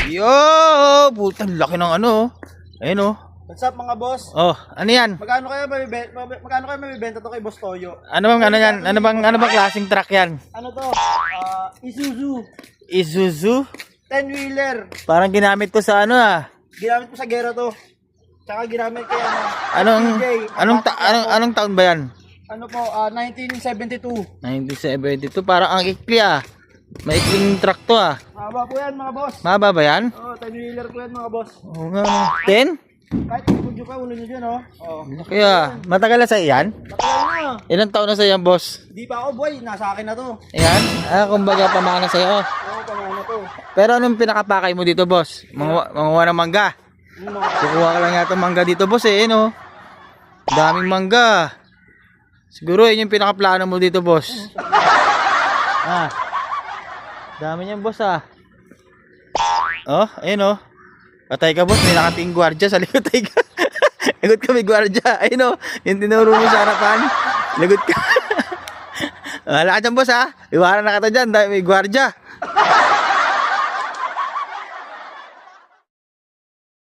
Yo, putang laki ng ano. Ayun oh. What's up mga boss? Oh, ano yan? Magkano kayo mabibenta to kay Boss Toyo? Ano bang ano yan? Ano bang klaseng truck yan? Ano to? Isuzu. Isuzu? 10-wheeler. Parang ginamit ko sa ano ah. Ginamit ko sa gera to. Tsaka ginamit ko Anong taon ba yan? ano po, 1972. 1972. Parang ang ikli ah. Maikling truck to ah. Mahaba po yan mga boss. Mahaba ba yan? Oo, 10-wheeler po yan mga boss. Oo nga. 10? Kahit ikudyo pa, ulo nyo dyan oh. Oo. Laki ah. Matagal na sa iyan? Matagal na. Ilang taon na sa iyan, boss? Di pa ako boy, nasa akin na to. Ayan? Kumbaga pamana sa'yo. Oo, pamana to. Pero anong pinakapakay mo dito, boss? Manguha ng mangga. Kukuha ka lang yata mangga dito, boss eh, no? Daming mangga. Siguro yun yung pinakaplano mo dito, boss. Dami niyan, boss ah. Oh, ayun oh. Patay ka, boss, may nakating gwardiya sa likod. Patay ka. Lagot ka, may gwardiya. Ayun oh, yung tinuro mo sa harapan. Lagot ka. Wala ka dyan, boss ah. Iwanan na ka dyan, may gwardiya.